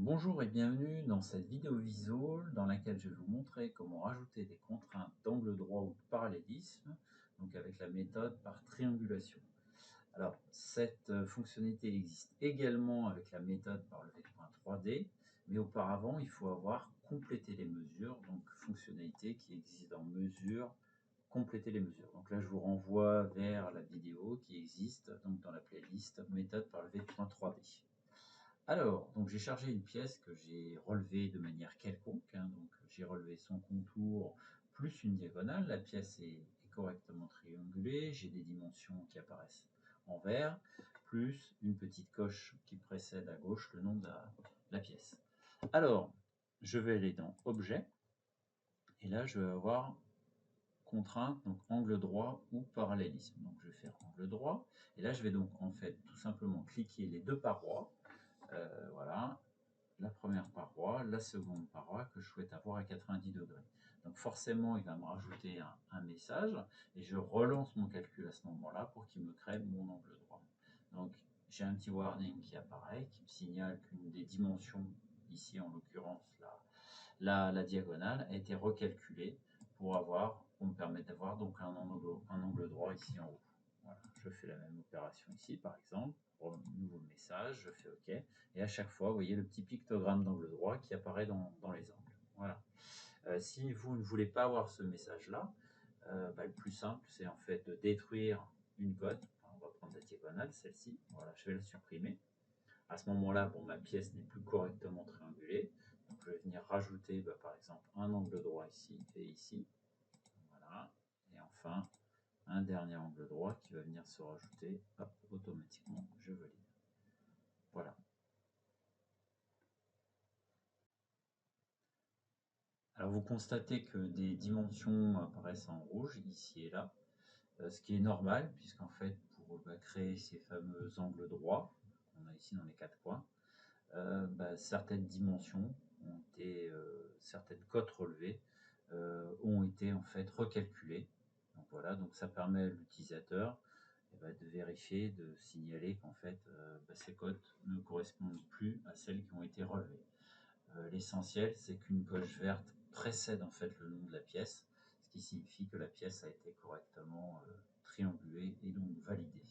Bonjour et bienvenue dans cette vidéo visual dans laquelle je vais vous montrer comment rajouter des contraintes d'angle droit ou de parallélisme, donc avec la méthode par triangulation. Alors, cette fonctionnalité existe également avec la méthode par levé de point 3D, mais auparavant, il faut avoir complété les mesures, donc fonctionnalité qui existe dans mesure, compléter les mesures. Donc là, je vous renvoie vers la vidéo qui existe donc dans la playlist méthode par levé de point 3D. Alors, donc j'ai chargé une pièce que j'ai relevée de manière quelconque, donc j'ai relevé son contour plus une diagonale. La pièce est correctement triangulée, j'ai des dimensions qui apparaissent en vert, plus une petite coche qui précède à gauche le nom de la pièce. Alors, je vais aller dans Objet, et là je vais avoir contrainte, donc angle droit ou parallélisme. Donc je vais faire angle droit, et là je vais donc en fait tout simplement cliquer les deux parois. Voilà, la première paroi, la seconde paroi que je souhaite avoir à 90 degrés. Donc forcément, il va me rajouter un message et je relance mon calcul à ce moment-là pour qu'il me crée mon angle droit. Donc j'ai un petit warning qui apparaît, qui me signale qu'une des dimensions, ici en l'occurrence la diagonale, a été recalculée pour me permettre d'avoir donc un angle droit ici en haut. Voilà, je fais la même opération ici par exemple, nouveau message, je fais OK, et à chaque fois, vous voyez le petit pictogramme d'angle droit qui apparaît dans les angles. Voilà. Si vous ne voulez pas avoir ce message-là, le plus simple, c'est en fait de détruire une cote. Enfin, on va prendre la diagonale, celle-ci. Voilà, je vais la supprimer. À ce moment-là, bon, ma pièce n'est plus correctement triangulée. Donc, je vais venir rajouter, par exemple, un angle droit ici et ici. Voilà. Et enfin, un dernier angle droit qui va venir se rajouter. Hop, automatiquement, je valide. Voilà. Alors vous constatez que des dimensions apparaissent en rouge ici et là, ce qui est normal puisqu'en fait pour créer ces fameux angles droits qu'on a ici dans les quatre coins, certaines dimensions ont été, certaines cotes relevées ont été en fait recalculées. Donc voilà, donc ça permet à l'utilisateur de vérifier, de signaler qu'en fait ces cotes ne correspondent plus à celles qui ont été relevées. L'essentiel, c'est qu'une coche verte précède en fait le nom de la pièce, ce qui signifie que la pièce a été correctement triangulée et donc validée.